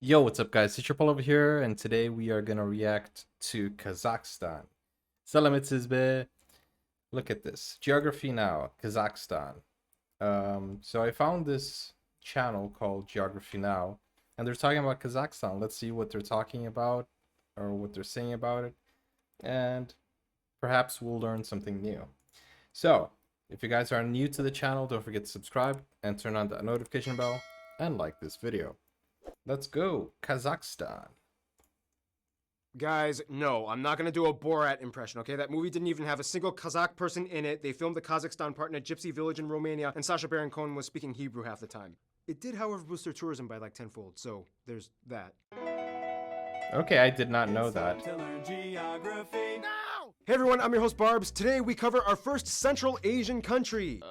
Yo, what's up guys? Teacherpaul over here, and today we are gonna react to Kazakhstan. Selam be. Look at this. Geography Now, Kazakhstan. So I found this channel called Geography Now, and they're talking about Kazakhstan. Let's see what they're talking about, or what they're saying about it, and perhaps we'll learn something new. So, if you guys are new to the channel, don't forget to subscribe and turn on the notification bell and like this video. Let's go, Kazakhstan. Guys, no, I'm not gonna do a Borat impression, okay? That movie didn't even have a single Kazakh person in it. They filmed the Kazakhstan part in a gypsy village in Romania, and Sacha Baron Cohen was speaking Hebrew half the time. It did, however, boost their tourism by like tenfold, so there's that. Okay, I did not know that. Hey everyone, I'm your host Barbs. Today we cover our first Central Asian country.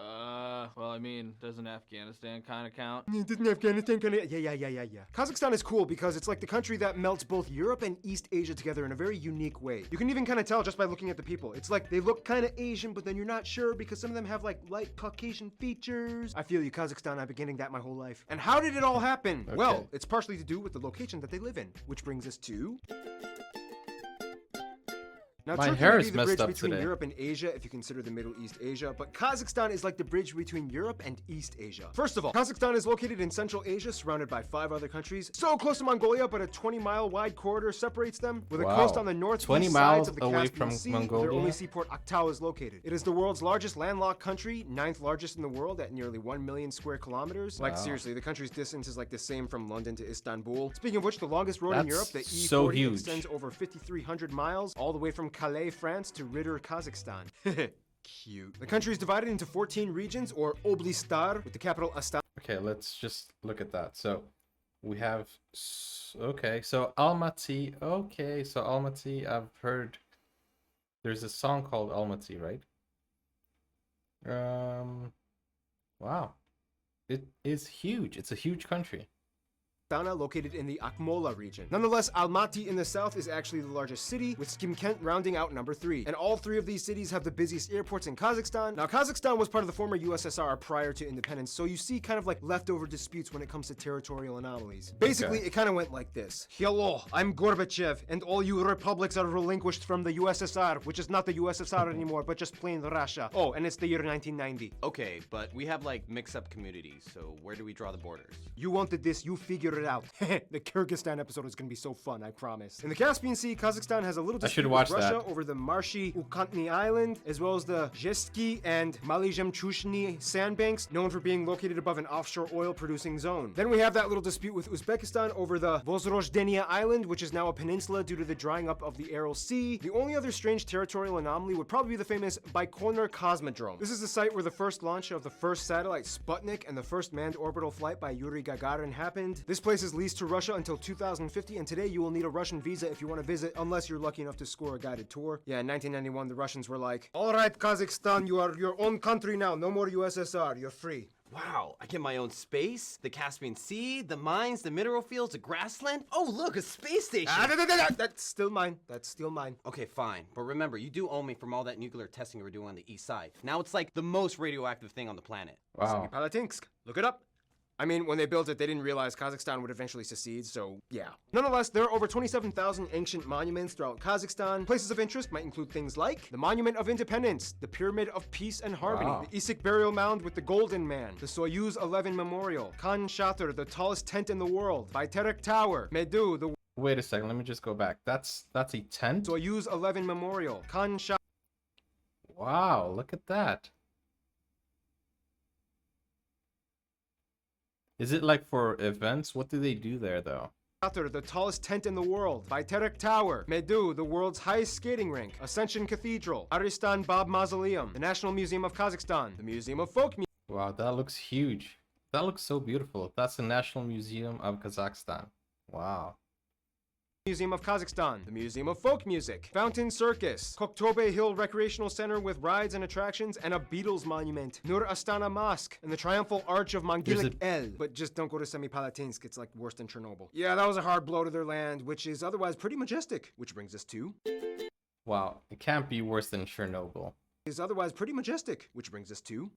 Well, I mean, doesn't Afghanistan kind of count? Didn't Afghanistan kind of? Yeah. Kazakhstan is cool because it's like the country that melts both Europe and East Asia together in a very unique way. You can even kind of tell just by looking at the people. It's like they look kind of Asian, but then you're not sure because some of them have like light Caucasian features. I feel you, Kazakhstan. I've been getting that my whole life. And how did it all happen? Okay. Well, it's partially to do with the location that they live in, which brings us to... Now, My Turkey hair may is be the messed bridge up between today. Europe and Asia if you consider the Middle East Asia, but Kazakhstan is like the bridge between Europe and East Asia. First of all, Kazakhstan is located in Central Asia, surrounded by 5 other countries. So close to Mongolia, but a 20-mile wide corridor separates them. With a coast on the northeast 20 sides miles of the away Caspian from Sea, Mongolia? their only seaport Aktau is located. It is the world's largest landlocked country, 9th largest in the world at nearly 1 million square kilometers. Like seriously, the country's distance is like the same from London to Istanbul. Speaking of which, the longest road in That's Europe, the E40, so huge. extends over 5,300 miles, all the way from Calais, France to Ritter, Kazakhstan. Cute. The country is divided into 14 regions, or oblistar, with the capital Astana. Okay, let's just look at that. So we have, okay, so Almaty. Okay, so Almaty, I've heard there's a song called Almaty, right? Wow, it is huge. It's a huge country. Located in the Akmola region. Nonetheless, Almaty in the south is actually the largest city, with Skimkent rounding out number 3. And all 3 of these cities have the busiest airports in Kazakhstan. Now, Kazakhstan was part of the former USSR prior to independence, so you see kind of like leftover disputes when it comes to territorial anomalies. Basically, it kind of went like this. Hello, I'm Gorbachev, and all you republics are relinquished from the USSR, which is not the USSR anymore, but just plain Russia. Oh, and it's the year 1990. Okay, but we have like mix-up communities, so where do we draw the borders? You wanted this, you figure it out. The Kyrgyzstan episode is gonna be so fun, I promise. In the Caspian Sea, Kazakhstan has a little dispute with watch Russia that. over the marshy Ukantny Island, as well as the Zhestki and Malizhemchushny sandbanks, known for being located above an offshore oil-producing zone. Then we have that little dispute with Uzbekistan over the Vozrojdeniya Island, which is now a peninsula due to the drying up of the Aral Sea. The only other strange territorial anomaly would probably be the famous Baikonur Cosmodrome. This is the site where the first launch of the first satellite Sputnik and the first manned orbital flight by Yuri Gagarin happened. This place is leased to Russia until 2050, and today you will need a Russian visa if you want to visit, unless you're lucky enough to score a guided tour. Yeah, in 1991, the Russians were like, all right, Kazakhstan, you are your own country now. No more USSR. You're free. Wow, I get my own space, the Caspian Sea, the mines, the mineral fields, the grassland. Oh, look, a space station. That's still mine. That's still mine. Okay, fine, but remember, you do owe me from all that nuclear testing we're doing on the east side. Now it's like the most radioactive thing on the planet. Wow. Palatinsk. Look it up. I mean, when they built it, they didn't realize Kazakhstan would eventually secede, so yeah. Nonetheless, there are over 27,000 ancient monuments throughout Kazakhstan. Places of interest might include things like the Monument of Independence, the Pyramid of Peace and Harmony, Wow. the Issyk Burial Mound with the Golden Man, the Soyuz 11 Memorial, Khan Shatyr, the tallest tent in the world, Bayterak Tower, Medu, the Wait a second, let me just go back. That's a tent? Soyuz 11 Memorial, Khan Shatyr. Wow, look at that. Is it like for events? What do they do there though? The tallest tent in the world, Bayterak Tower, Medu, the world's highest skating rink, Ascension Cathedral, Aristan Bab Mausoleum, the National Museum of Kazakhstan, the Museum of Folk Music. Wow, that looks huge. That looks so beautiful. That's the National Museum of Kazakhstan. Wow. Museum of Kazakhstan, the Museum of Folk Music, Fountain Circus, Koktobe Hill Recreational Center with rides and attractions, and a Beatles monument, Nur Astana Mosque, and the Triumphal Arch of Mangilik El. But just don't go to Semipalatinsk, it's like worse than Chernobyl. Yeah, that was a hard blow to their land, which is otherwise pretty majestic. Which brings us to... Wow, it can't be worse than Chernobyl. Is otherwise pretty majestic. Which brings us to...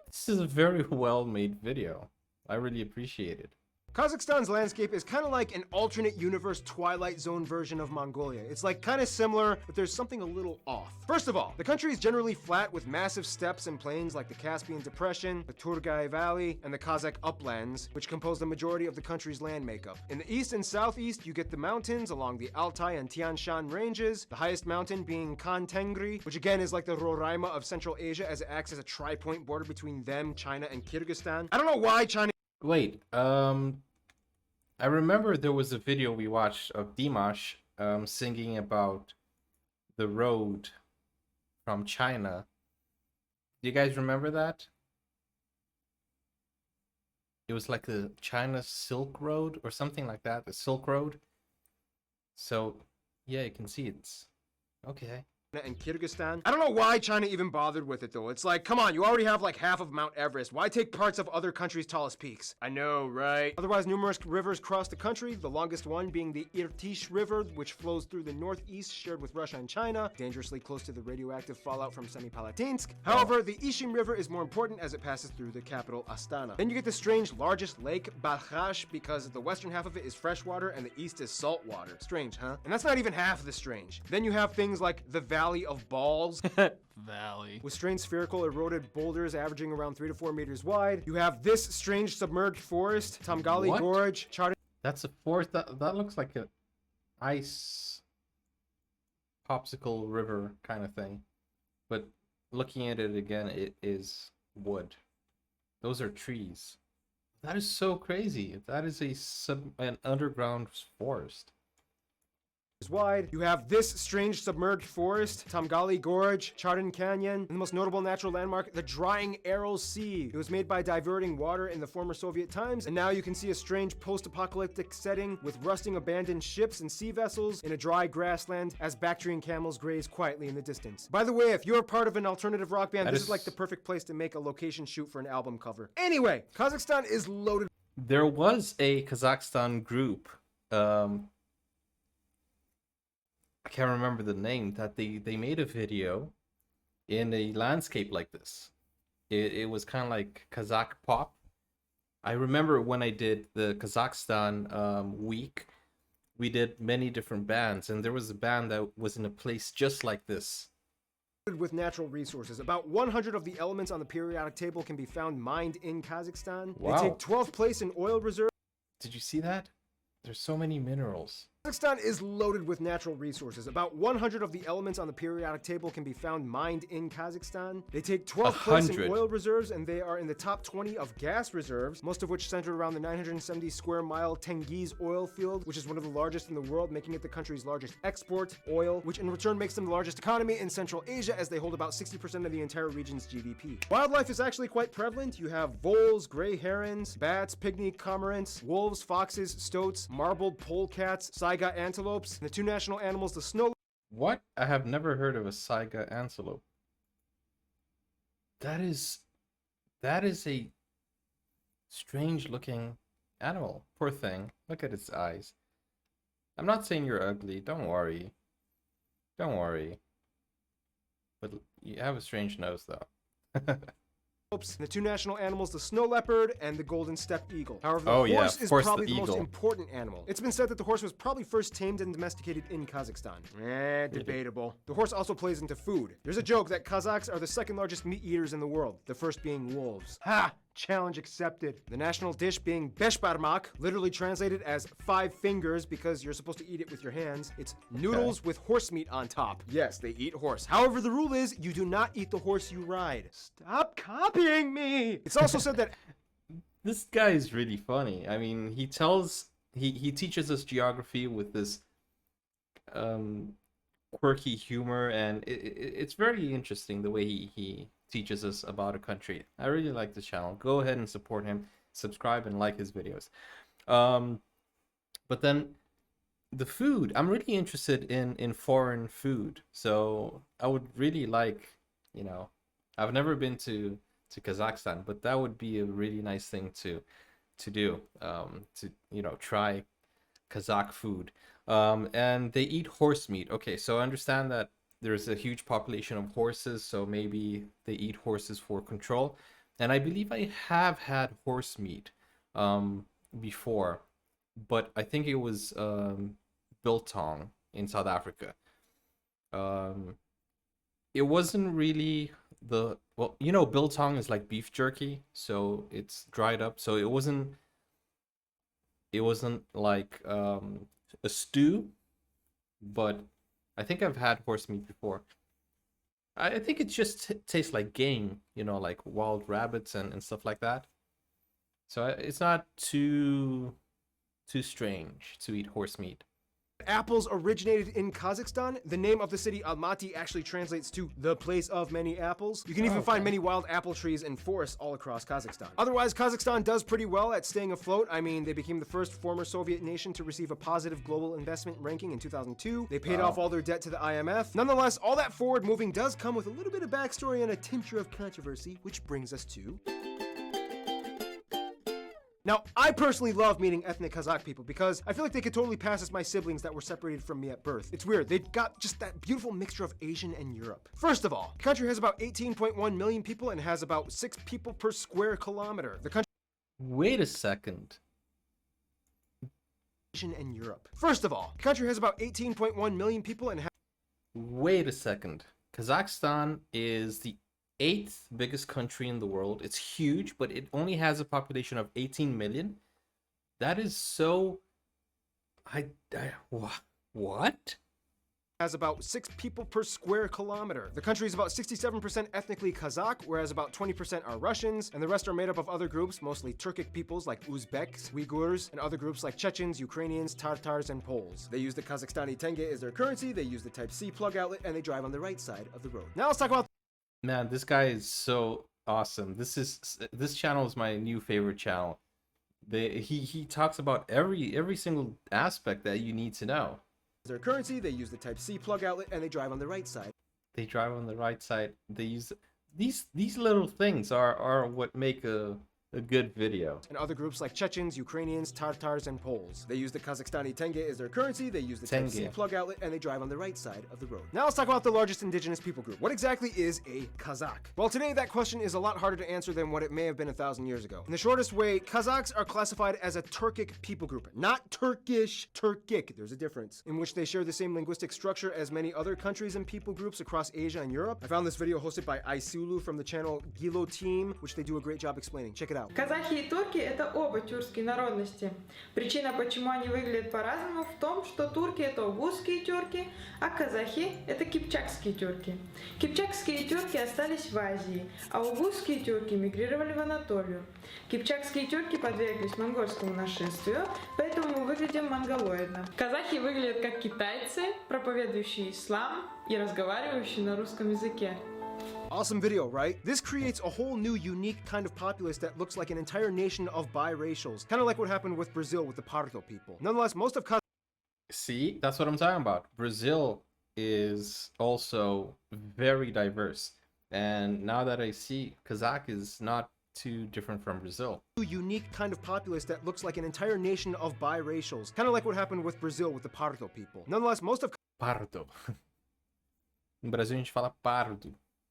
This is a very well made video. I really appreciate it. Kazakhstan's landscape is kind of like an alternate universe Twilight Zone version of Mongolia. It's like kind of similar, but there's something a little off. First of all, the country is generally flat with massive steppes and plains like the Caspian Depression, the Turgai Valley, and the Kazakh uplands, which compose the majority of the country's land makeup. In the east and southeast, you get the mountains along the Altai and Tian Shan ranges, the highest mountain being Khan Tengri, which again is like the Roraima of Central Asia as it acts as a tri-point border between them, China, and Kyrgyzstan. I don't know why China Wait, I remember there was a video we watched of Dimash singing about the road from China. Do you guys remember that? It was like the China Silk Road or something like that, the Silk Road. So, yeah, you can see it's okay. and Kyrgyzstan. I don't know why China even bothered with it though. It's like, come on, you already have like half of Mount Everest. Why take parts of other countries' tallest peaks? I know, right? Otherwise, numerous rivers cross the country, the longest one being the Irtysh River, which flows through the northeast, shared with Russia and China, dangerously close to the radioactive fallout from Semipalatinsk. However, the Ishim River is more important as it passes through the capital Astana. Then you get the strange largest lake, Balkhash, because the western half of it is freshwater and the east is saltwater. Strange, huh? And that's not even half the strange. Then you have things like the Valley of Balls, Valley. with strange spherical eroded boulders averaging around 3 to 4 meters wide. You have this strange submerged forest, Tamgali What? Gorge, charted That's a forest. That looks like a ice popsicle river kind of thing. But looking at it again, it is wood. Those are trees. That is so crazy. That is an underground forest. wide. You have this strange submerged forest, Tamgali Gorge, Chardon Canyon, and the most notable natural landmark, the Drying Aral Sea. It was made by diverting water in the former Soviet times, and now you can see a strange post-apocalyptic setting with rusting abandoned ships and sea vessels in a dry grassland as Bactrian camels graze quietly in the distance. By the way, if you're part of an alternative rock band, That this is- is like the perfect place to make a location shoot for an album cover. Anyway, Kazakhstan is loaded. There was a Kazakhstan group. I can't remember the name, that they made a video in a landscape like this. It was kind of like Kazakh pop. I remember when I did the Kazakhstan week, we did many different bands, and there was a band that was in a place just like this. With natural resources. About 100 of the elements on the periodic table can be found mined in Kazakhstan. Wow. They take 12th place in oil reserves. Did you see that? There's so many minerals. Kazakhstan is loaded with natural resources. About 100 of the elements on the periodic table can be found mined in Kazakhstan. They take 12th place in 100. oil reserves, and they are in the top 20 of gas reserves, most of which center around the 970 square mile Tengiz oil field, which is one of the largest in the world, making it the country's largest export oil, which in return makes them the largest economy in Central Asia, as they hold about 60% of the entire region's GDP. Wildlife is actually quite prevalent. You have voles, gray herons, bats, pygmy cormorants, wolves, foxes, stoats, marbled polecats, saiga antelopes, and the two national animals, the snow. What? I have never heard of a saiga antelope. That is a strange looking animal. Poor thing. Look at its eyes. I'm not saying you're ugly. Don't worry. Don't worry. But you have a strange nose though. And the two national animals, the snow leopard and the golden steppe eagle. However, the Oh, yeah, horse of is course, probably the the most eagle. important animal. It's been said that the horse was probably first tamed and domesticated in Kazakhstan. Debatable. The horse also plays into food. There's a joke that Kazakhs are the second largest meat eaters in the world, the first being wolves. Ha! Challenge accepted. The national dish being beshbarmak, literally translated as 5 fingers because you're supposed to eat it with your hands. It's noodles with horse meat on top. Yes, they eat horse. However, the rule is you do not eat the horse you ride. Stop copying me! It's also said that This guy is really funny. I mean, he teaches us geography with this quirky humor, and it's very interesting the way he teaches us about a country. I really like this channel. Go ahead and support him, subscribe and like his videos. But then the food, I'm really interested in foreign food. So I would really like, I've never been to Kazakhstan, but that would be a really nice thing to do, to try Kazakh food. And they eat horse meat. Okay, so I understand that there's a huge population of horses, so maybe they eat horses for control. And I believe I have had horse meat. before, but I think it was biltong in South Africa. It wasn't really well, you know, biltong is like beef jerky, so it's dried up. So it wasn't like a stew, but I think I've had horse meat before. I think it just tastes like game, you know, like wild rabbits and stuff like that. So it's not too strange to eat horse meat. Apples originated in Kazakhstan. The name of the city Almaty actually translates to the place of many apples. You can even find many wild apple trees and forests all across Kazakhstan. Otherwise, Kazakhstan does pretty well at staying afloat. I mean, they became the first former Soviet nation to receive a positive global investment ranking in 2002. They paid off all their debt to the IMF. Nonetheless, all that forward moving does come with a little bit of backstory and a tincture of controversy, which brings us to... Now, I personally love meeting ethnic Kazakh people because I feel like they could totally pass as my siblings that were separated from me at birth. It's weird, they've got just that beautiful mixture of Asian and Europe. First of all, the country has about 18.1 million people and has about 6 people per square kilometer. The country... Wait a second. Asian and Europe. First of all, the country has about 18.1 million people and has... Wait a second. Kazakhstan is the 8th biggest country in the world. It's huge, but it only has a population of 18 million. That is so... What? Has about 6 people per square kilometer. The country is about 67% ethnically Kazakh, whereas about 20% are Russians, and the rest are made up of other groups, mostly Turkic peoples like Uzbeks, Uyghurs, and other groups like Chechens, Ukrainians, Tartars, and Poles. They use the Kazakhstani tenge as their currency, they use the Type-C plug outlet, and they drive on the right side of the road. Now let's talk about... Man, this guy is so awesome. This channel is my new favorite channel. He talks about every single aspect that you need to know. Their currency, they use the Type-C plug outlet, and they drive on the right side. They drive on the right side. They use these little things are what make a good video. And other groups like Chechens, Ukrainians, Tartars, and Poles. They use the Kazakhstani tenge as their currency, they use the Type-C plug outlet, and they drive on the right side of the road. Now let's talk about the largest indigenous people group. What exactly is a Kazakh? Well, today that question is a lot harder to answer than what it may have been 1,000 years ago. In the shortest way, Kazakhs are classified as a Turkic people group. Not Turkish, Turkic. There's a difference. In which they share the same linguistic structure as many other countries and people groups across Asia and Europe. I found this video hosted by Aysulu from the channel Gilo Team, which they do a great job explaining. Check it out. Казахи и турки – это оба тюркские народности. Причина, почему они выглядят по-разному, в том, что турки – это угузские тюрки, а казахи – это кипчакские тюрки. Кипчакские тюрки остались в Азии, а угузские тюрки мигрировали в Анатолию. Кипчакские тюрки подверглись монгольскому нашествию, поэтому мы выглядим монголоидно. Казахи выглядят как китайцы, проповедующие ислам и разговаривающие на русском языке. Awesome video, right? This creates a whole new unique kind of populace that looks like an entire nation of biracials. Kind of like what happened with Brazil with the Pardo people. Nonetheless, most of See, that's what I'm talking about. Brazil is also very diverse. And now that I see, Kazakh is not too different from Brazil. Unique kind of populace that looks like an entire nation of biracials. Kind of like what happened with Brazil with the Pardo people. Nonetheless, most of Pardo. No Brasil a gente fala pardo.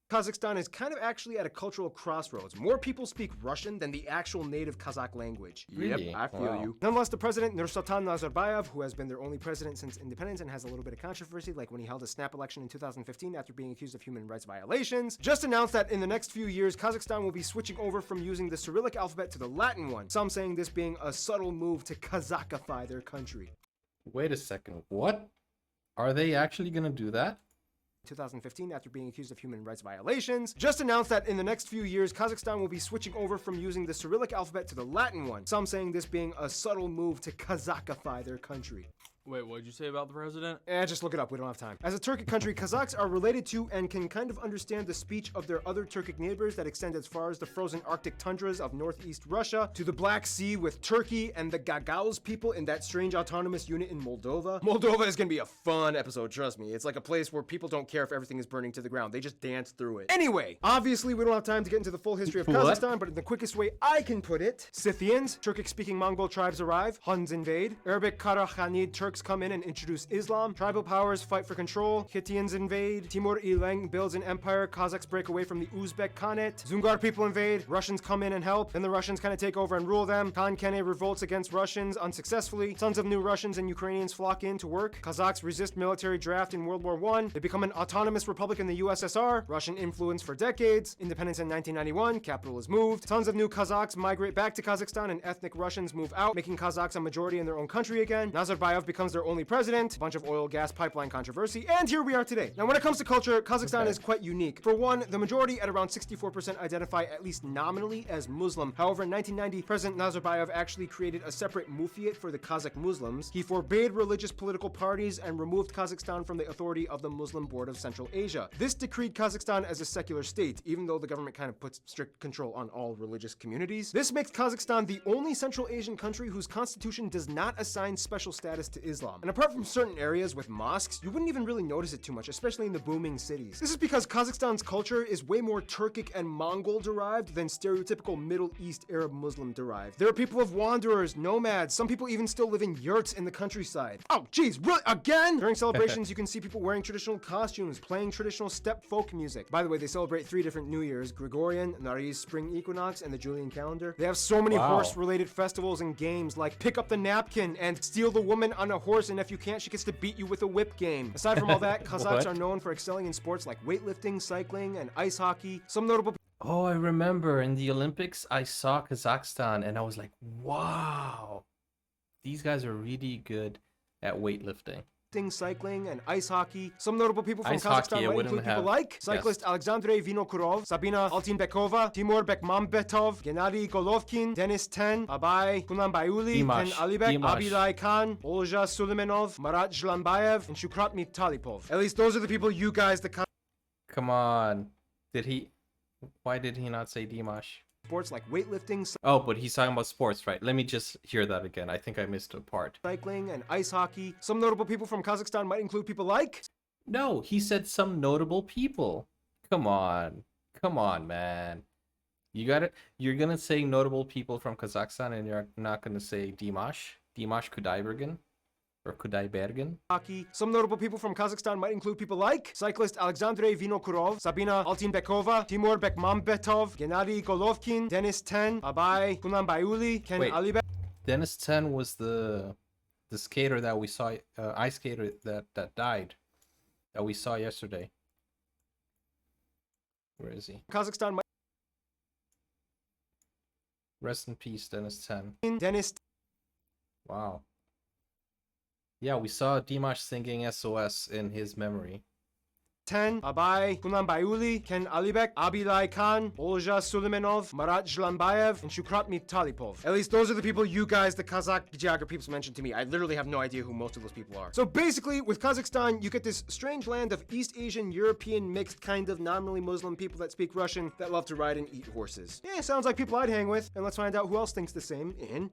Kazakhstan is kind of actually at a cultural crossroads. More people speak Russian than the actual native Kazakh language. Really? Yep, I feel Wow. you. Nonetheless, the president, Nursultan Nazarbayev, who has been their only president since independence and has a little bit of controversy, like when he held a snap election in 2015 after being accused of human rights violations, just announced that in the next few years, Kazakhstan will be switching over from using the Cyrillic alphabet to the Latin one, some saying this being a subtle move to Kazakhify their country. Wait a second. What? Are they actually gonna do that? 2015 after being accused of human rights violations, just announced that in the next few years, Kazakhstan will be switching over from using the Cyrillic alphabet to the Latin one, some saying this being a subtle move to Kazakhify their country. Wait, what'd you say about the president? Just look it up, we don't have time. As a Turkic country, Kazakhs are related to and can kind of understand the speech of their other Turkic neighbors that extend as far as the frozen Arctic tundras of northeast Russia, to the Black Sea with Turkey and the Gagauz people in that strange autonomous unit in Moldova. Moldova is gonna be a fun episode, trust me. It's like a place where people don't care if everything is burning to the ground, they just dance through it. Anyway, obviously we don't have time to get into the full history of Kazakhstan, but in the quickest way I can put it, Scythians, Turkic-speaking Mongol tribes arrive, Huns invade, Arabic Karachanid Turks Turks come in and introduce Islam. Tribal powers fight for control. Hittians invade. Timur-Ileng builds an empire. Kazakhs break away from the Uzbek Khanate. Zungar people invade. Russians come in and help. Then the Russians kind of take over and rule them. Khan Kene revolts against Russians unsuccessfully. Tons of new Russians and Ukrainians flock in to work. Kazakhs resist military draft in World War I. They become an autonomous republic in the USSR. Russian influence for decades. Independence in 1991. Capital is moved. Tons of new Kazakhs migrate back to Kazakhstan and ethnic Russians move out, making Kazakhs a majority in their own country again. Nazarbayev becomes their only president. A bunch of oil gas pipeline controversy. And here we are today. Now when it comes to culture, Kazakhstan is quite unique. For one, the majority at around 64% identify at least nominally as Muslim. However, in 1990, President Nazarbayev actually created a separate muftiate for the Kazakh Muslims. He forbade religious political parties and removed Kazakhstan from the authority of the Muslim Board of Central Asia. This decreed Kazakhstan as a secular state, even though the government kind of puts strict control on all religious communities. This makes Kazakhstan the only Central Asian country whose constitution does not assign special status to Islam. And apart from certain areas with mosques, you wouldn't even really notice it too much, especially in the booming cities. This is because Kazakhstan's culture is way more Turkic and Mongol derived than stereotypical Middle East Arab Muslim derived. There are people of wanderers, nomads, some people even still live in yurts in the countryside. Oh geez, really? Again? During celebrations, you can see people wearing traditional costumes, playing traditional steppe folk music. By the way, they celebrate 3 different New Years: Gregorian, Nariz spring equinox, and the Julian calendar. They have so many horse-related festivals and games like pick up the napkin and steal the woman on a horse, and if you can't, she gets to beat you with a whip game. Aside from all that, Kazakhs are known for excelling in sports like weightlifting, cycling, and ice hockey. Some notable Oh, I remember in the Olympics, I saw Kazakhstan and I was like, wow, these guys are really good at weightlifting. cycling, and ice hockey. Some notable people from Ice Kazakhstan hockey, I might wouldn't include people have like cyclist Alexandre Vinokurov, Sabina Altinbekova, Timur Bekmambetov, Gennady Golovkin, Denis Ten, Abay Kunanbayuli, Ken Alibek, Abilay Khan, Olja Suleimanov, Marat Zhlambayev, and Shukrat Mitalipov. At least those are the people you guys, the Come on. Why did he not say Dimash? sports like weightlifting, Oh, but he's talking about sports, right? Let me just hear that again. I think I missed a part. cycling, and ice hockey. Some notable people from Kazakhstan might include people like No, he said some notable people. Come on. Come on, man. You're gonna say notable people from Kazakhstan and you're not gonna say Dimash Kudaibergen or Kudaibergen. hockey. Some notable people from Kazakhstan might include people like cyclist Alexandre Vinokurov, Sabina Altinbekova, Timur Bekmambetov, Gennady Golovkin, Denis Ten, Abay Kunanbayuli, Ken Alibek. Dennis Ten was the skater that we saw, ice skater that died, that we saw yesterday. Where is he? Kazakhstan might Rest in peace, Dennis Ten. Denis Wow. Yeah, we saw Dimash singing SOS in his memory. Ten, Abay Kunanbayuli, Ken Alibek, Abilay Khan, Olja Suleimanov, Marat Zhlambayev, and Shukrat Mitalipov. At least those are the people you guys, the Kazakh geography people, mentioned to me. I literally have no idea who most of those people are. So basically, with Kazakhstan, you get this strange land of East Asian, European, mixed kind of nominally Muslim people that speak Russian that love to ride and eat horses. Yeah, sounds like people I'd hang with. And let's find out who else thinks the same in...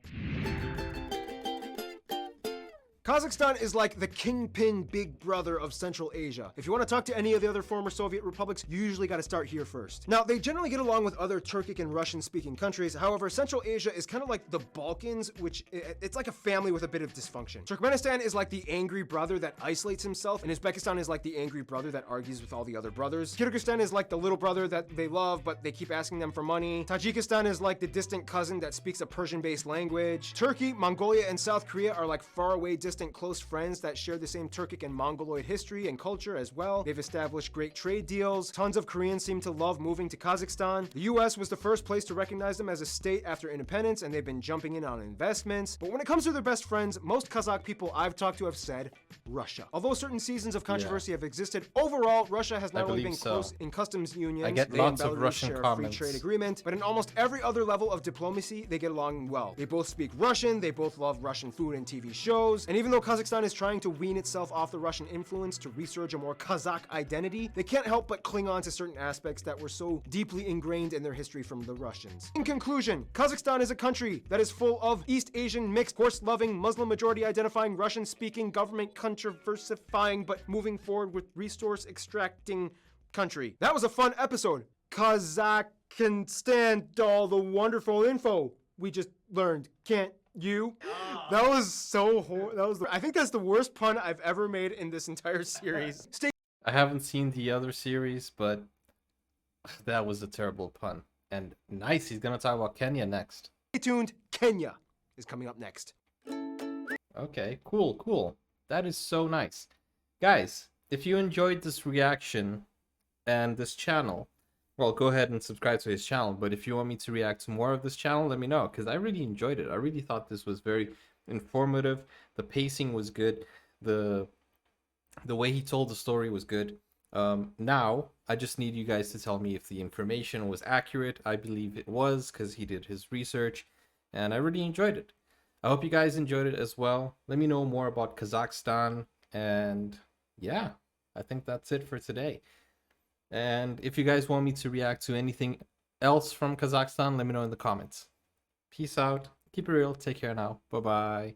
Kazakhstan is like the kingpin big brother of Central Asia. If you want to talk to any of the other former Soviet republics, you usually got to start here first. Now, they generally get along with other Turkic and Russian-speaking countries. However, Central Asia is kind of like the Balkans, which it's like a family with a bit of dysfunction. Turkmenistan is like the angry brother that isolates himself, and Uzbekistan is like the angry brother that argues with all the other brothers. Kyrgyzstan is like the little brother that they love, but they keep asking them for money. Tajikistan is like the distant cousin that speaks a Persian-based language. Turkey, Mongolia, and South Korea are like faraway, distant close friends that share the same Turkic and Mongoloid history and culture as well. They've established great trade deals. Tons of Koreans seem to love moving to Kazakhstan. The US was the first place to recognize them as a state after independence, and they've been jumping in on investments. But when it comes to their best friends, most Kazakh people I've talked to have said Russia. Although certain seasons of controversy have existed, overall, Russia has not only been close in customs unions, I get they lots and of Belarus Russian share comments. a free trade agreement, but in almost every other level of diplomacy, they get along well. They both speak Russian, they both love Russian food and TV shows, and even though Kazakhstan is trying to wean itself off the Russian influence to resurge a more Kazakh identity, they can't help but cling on to certain aspects that were so deeply ingrained in their history from the Russians. In conclusion, Kazakhstan is a country that is full of East Asian mixed, horse-loving, Muslim majority identifying, Russian-speaking, government controversifying, but moving forward with resource extracting country. That was a fun episode. Kazakhstan, all the wonderful info we just learned. Can't You. That was so I think that's the worst pun I've ever made in this entire series. Stay I haven't seen the other series, but that was a terrible pun. And nice, he's gonna talk about Kenya next. tuned. Kenya is coming up next. Okay, cool. That is so nice. Guys, if you enjoyed this reaction and this channel, well, go ahead and subscribe to his channel. But if you want me to react to more of this channel, let me know, because I really enjoyed it. I really thought this was very informative. The pacing was good. The way he told the story was good. Now, I just need you guys to tell me if the information was accurate. I believe it was, because he did his research, and I really enjoyed it. I hope you guys enjoyed it as well. Let me know more about Kazakhstan, and yeah, I think that's it for today. And if you guys want me to react to anything else from Kazakhstan, let me know in the comments. Peace out. Keep it real. Take care now. Bye-bye.